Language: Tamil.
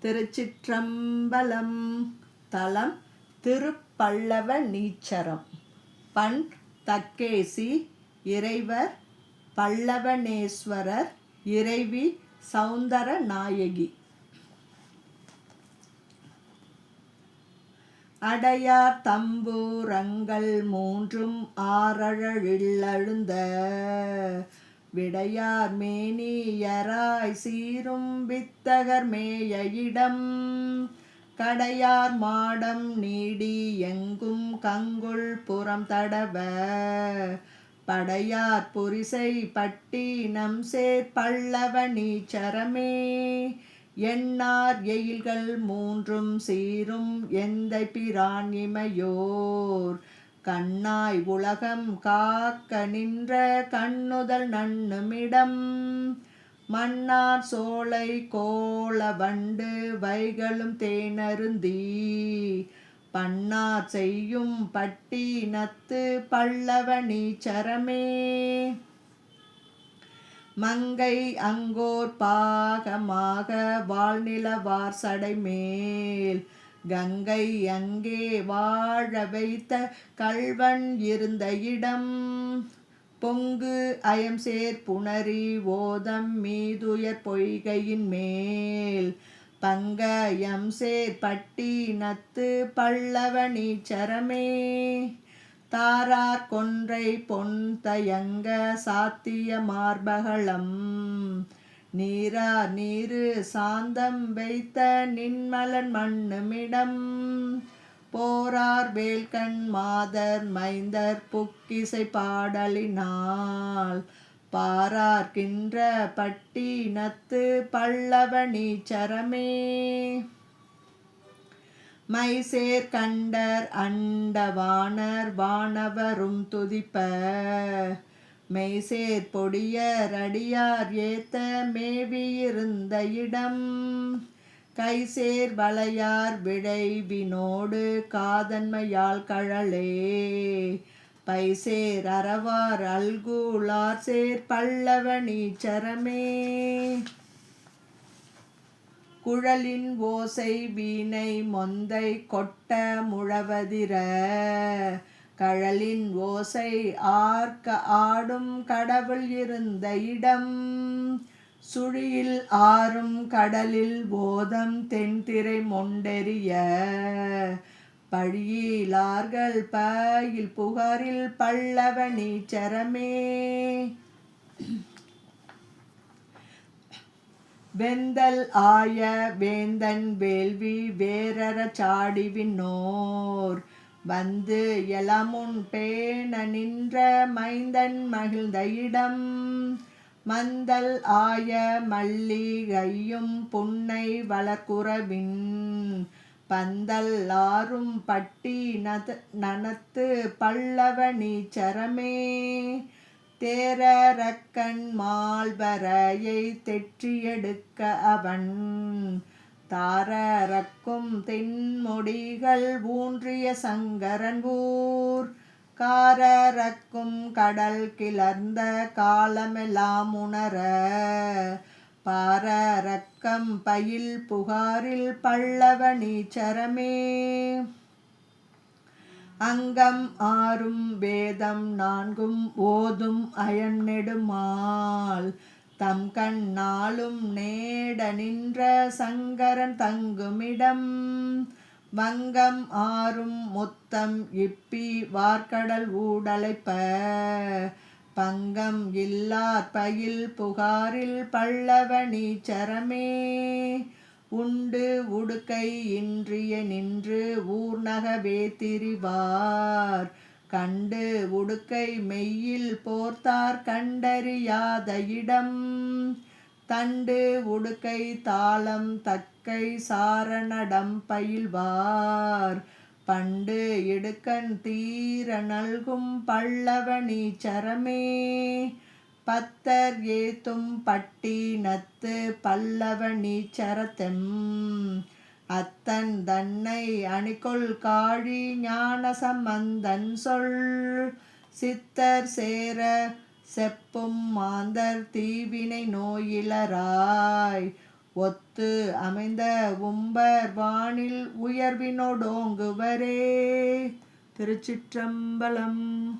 திருச்சிற்றம்பலம். தலம் திருப்பல்லவ நீச்சரம். பண் தக்கேசி. இறைவர் பல்லவனேஸ்வரர். இறைவி சௌந்தர நாயகி. அடையார் தம்பூரங்கள் மூன்றும் ஆரழழில்லழுந்த விடையார் மேனியராய் சீரும் வித்தகர் மேய இடம். கடையார் மாடம் நீடி எங்கும் கங்குல் புறம் தடவ படையார் புரிசை பட்டினம் சேர் பல்லவ நீச்சரமே. எண்ணார் எயில்கள் மூன்றும் சீரும் எந்தை பிரான் இமையோர் கண்ணாய் உலகம் காக்க நின்ற கண்ணுதல் நண்ணுமிடம். மன்னார் சோலை கோல வண்டு வைகளும் தேனருந்தி பன்னார் செய்யும் பட்டினத்து பல்லவ நீச்சரமே. மங்கை அங்கோர் பாகமாக வாழ்நிலவார் சடைமேல் கங்கை அங்கே வாழ வைத்த கள்வன் இருந்த இடம். பொங்கு அயம்சேர் புணரி ஓதம் மீதுயர் பொய்கையின் மேல் பங்கயம் சேர் பட்டினத்து பல்லவ நீச்சரமே. தாரார் கொன்றை பொன் தயங்க சாத்திய மார்பகலம் நீரார் நீரு சாந்தம் வைத்த நின்மலன் மண்ணுமிடம். போரார் வேல்கண் மாதர் மைந்தர் புக்கிசை பாடலினால் பாரார்கின்ற பட்டினத்து பல்லவ நீச்சரமே. மைசேர் கண்டர் அண்டவாணர் வானவரும் துதிப்ப மெய்சேர் பொடியர் அடியார் ஏத்த மேவியிருந்த இடம். கைசேர் வளையார் விழைவினோடு காதன்மையால் கழலே பைசேர் அறவார் அல்குலார் சேர் பல்லவ நீச்சரமே. குழலின் ஓசை வீணை மொந்தை கொட்ட முழவதிர கழலின் ஓசை ஆர்க்க ஆடும் கடவுள் இருந்த இடம். சுழியில் ஆறும் கடலில் ஓதம் தென்திரை மொண்டெரிய பழியிலார்கள் பயில் புகாரில் பல்லவ நீச்சரமே. வெந்தல் ஆய வேந்தன் வேள்வி வேரற சாடிவிண்ணோர் வந்து எலமுன் பேண நின்ற மைந்தன் மகிழ்ந்த இடம். மந்தல் ஆய மல்லிகையும் புன்னை வளர்குறவின் பந்தல் ஆறும் பட்டினத்து பல்லவ நீச்சரமே. தேரரக்கன் மால்வரையை தெற்றியெடுக்க அவன் தாரரக்கும் தென்மொடிகள் ஊன்றிய சங்கரன் ஊர். காரரக்கும் கடல் கிளர்ந்த காலமெல்லாம் உணர பாரரக்கம் பயில் புகாரில் பல்லவ நீச்சரமே. அங்கம் ஆறும் வேதம் நான்கும் ஓதும் அயன் நெடுமால் தம் கண் நாளும் நேட நின்ற சங்கரன் தங்குமிடம். வங்கம் ஆறும் முத்தம் இப்பி வார்கடல் ஊடலைப்ப பங்கம் இல்லார் பயில் புகாரில் பல்லவ நீச்சரமே. உண்டு உடுக்கை இன்றிய நின்று ஊர்நகவே திரிவார் கண்டு உடுக்கை மெய்யில் போர்த்தார் கண்டறியாத இடம். தண்டு உடுக்கை தாளம் தக்கை சாரணடம் பயில்வார் பண்டு இடுக்கண் தீர நல்கும் பல்லவ நீச்சரமே. பத்தர் ஏத்தும் பட்டினத்து பல்லவ நீச்சரத்தெம் அத்தன் தன்னை அணிகொள் காழி ஞான சம்பந்தன் சொல். சித்தர் சேர செப்பும் மாந்தர் தீவினை நோயிலராய் ஒத்து அமைந்த உம்பர் வானில் உயர்வினோடோங்குவரே. திருச்சிற்றம்பலம்.